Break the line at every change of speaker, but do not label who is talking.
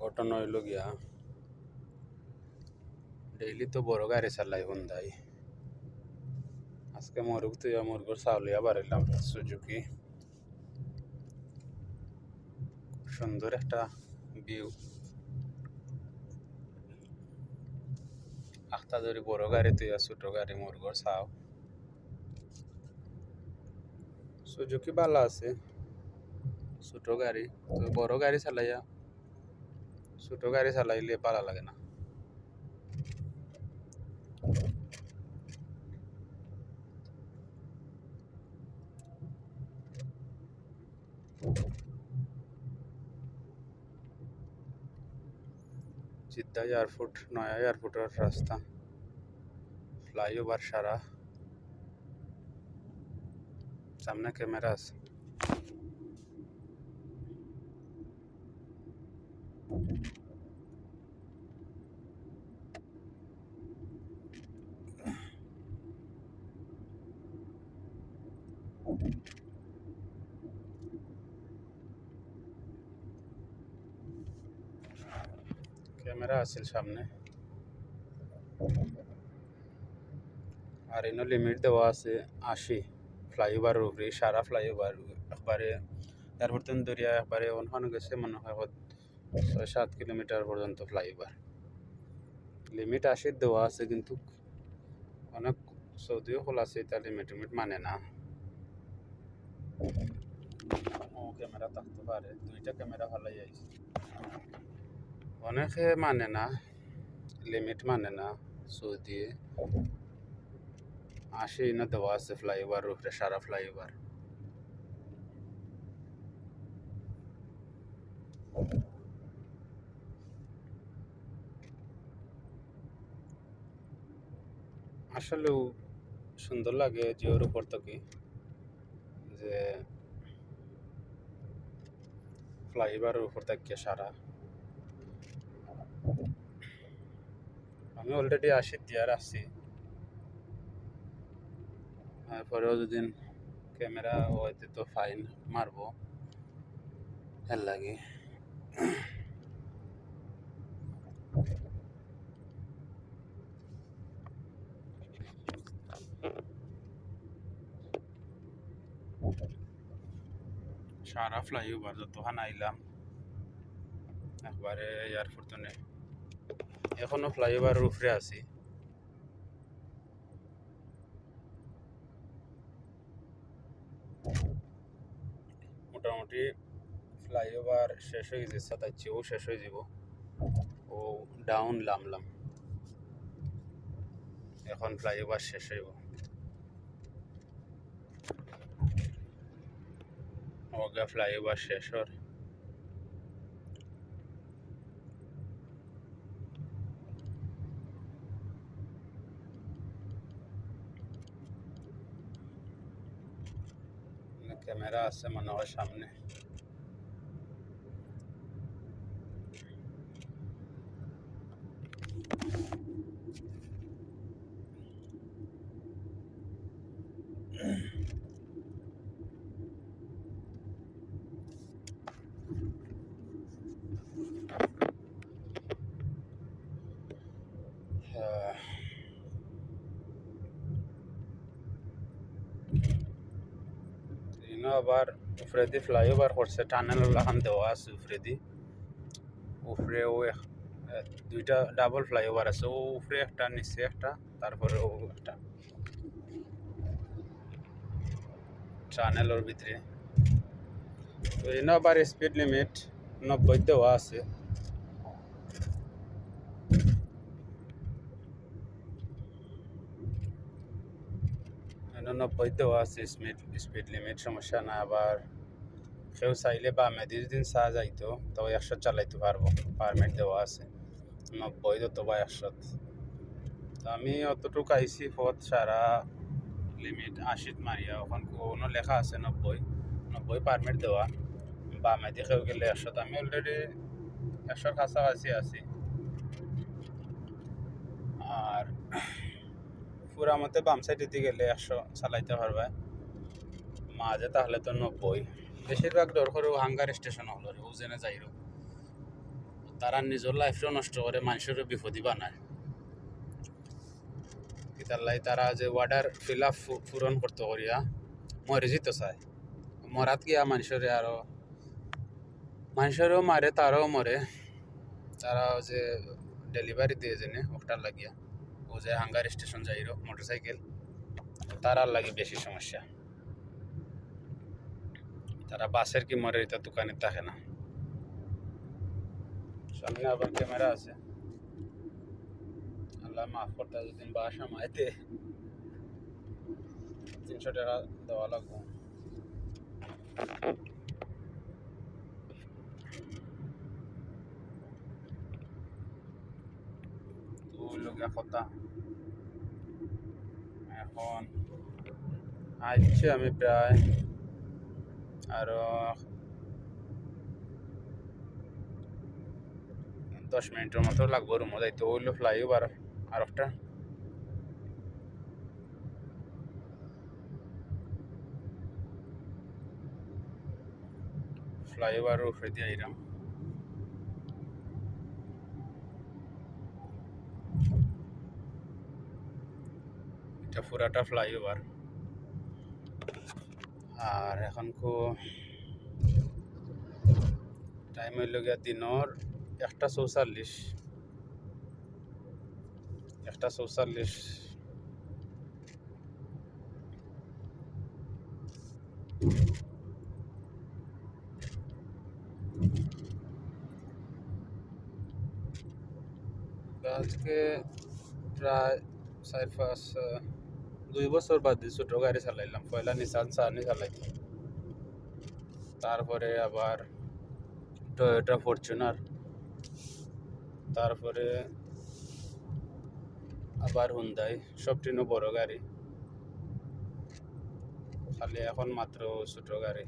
ঘটনা হইল গিয়া ডেইলি তো বড় গাড়ি চালাই হুন্দাই। আজকে মরুক তুই মুরগুর চাউলিয়া বাড়াইলাম সুজুকি। সুন্দর একটা ভিউ। আখতা ধরি বড় গাড়ি তুই ছোট গাড়ি মুরগুর চাও। সুজুকি ভালো আছে, ছোট গাড়ি তো বড় গাড়ি চালাইয়া ছোট গাড়ি চালাইলে ভালো লাগে না। জিদ্দা এয়ারপোর্ট, নয়া এয়ারপোর্টের রাস্তা, ফ্লাইওভার সারা, সামনে ক্যামেরা আছে। ক্যামেরা আছে সামনে, আর এনে লিমিট দেওয়া আছে 80। ফ্লাইওভারের উপরে সারা ফ্লাইওভার একবারে এয়ারপোর্ট দরিয়া একবারে ওখানে গেছে মনে হয় 6-7 কিলোমিটার পর্যন্ত ফ্লাইওভার। লিমিট 80 দেওয়া আছে, কিন্তু অনেক সৌদিও খোলা আছে, তার লিমিট মানে না। ও ক্যামেরা থাকতে পারে, দুইটা ক্যামেরা ভালোই আছে। অনেকে মানে না, লিমিট মানে না। সৌদি 80 না দেওয়া আছে ফ্লাইওভার উপরে সারা ফ্লাইওভার। আসলেও সুন্দর লাগে জিওর উপর থেকে, যে ফ্লাইওভারের উপর থেকে সারা। আমি অলরেডি 80 দিয়ে আসছি, তারপরেও যদি ক্যামেরা হইতে তো ফাইন মারবো, এর লাগে। সারা ফ্লাইওভার যতখান আইলাম একবারে এয়ারপোর্ট নেই, এখনো ফ্লাইওভারের উপরে আছি। মোটামুটি ফ্লাইওভার শেষ হয়ে গেছে, তার চেয়েও শেষ হয়ে যাব। ও ডাউন নামলাম, এখন ফ্লাইওভার শেষ হইব। ওগা ফ্লাইওভার শেষ হর ক্যামেরা আছে মনে হয় সামনে। আবার উপরে দিয়ে ফ্লাইওভার করছে, টানেল লাগান দেওয়া আছে উপরে দিয়ে। উপরে ও দুইটা ডাবল ফ্লাইওভার আছে, ও উপরে একটা নিচে একটা, তারপরে ও একটা টানেলের ভিতরে। তো এনে আবার স্পিড লিমিট 90 দেওয়া আছে। এনে 90 দেওয়া আছে স্পিড লিমিট, সমস্যা না। আবার কেউ চাইলে বামে দিয়ে যদি চা যাইতো তো 100 চালাইতে পারবো, পারমিট দেওয়া আছে 90 অথবা 100। তো আমি অতটুকু আইসি পথ সারা লিমিট 80 মারিয়া, ওখান কোনো লেখা আছে 90 পারমিট দেওয়া। বামে দেখেও গেলে 100। আমি অলরেডি 100 কাছাকাছি আছি। আর পুরা মতে বাম সাইডে দিয়ে গেলে 100 চালাইতে পারবে, মাঝে তাহলে তো 90। বেশিরভাগ দর করে হাঙ্গার স্টেশন হলো রে, উজেনে যাইরো তারা নিজের লাইফটাও নষ্ট করে, মানুষেরও বিপদই বানায়। তার তারা যে ওয়ার্ডার ফিল আপ পূরণ করতে করিয়া মরে যেতে চায়, মরাত গিয়া মানুষেরও মারে, তারাও মরে। তারা যে ডেলিভারি দিয়ে জেনে ওটার লাগিয়া ও যে হাঙ্গার স্টেশন যাইর মোটরসাইকেল, তারার লাগে বেশি সমস্যা। তারা বাসের কি মরে, এটা দোকানে থাকে না। সামনে আবার ক্যামেরা আছে, আল্লাহ মাফ করতে, যদি বাস আমাইতে 300 টাকা দেওয়া লাগবো। তো লোকের কথা এখন আসছি আমি প্রায় আরো 10 মিনিটের মতো লাগবো রুমে যাইতে। হইলো ফ্লাইওভার আর একটা ফ্লাইওভারের উপরে দিয়ে আইলাম। এটা পুরাটা ফ্লাইওভার। আর এখন টাইম হইল গিয়া দিনের 1:44। আজকে প্রায় 2 বছর বাদে ছোট গাড়ি চালাইলাম। পয়লা নিসান সানি চালাইতাম, তারপরে আবার টয়োটা ফরচুনার, তারপরে আবার হুন্দাই, সবটিনও বড় গাড়ি। খালি এখন মাত্র ছোট গাড়ি।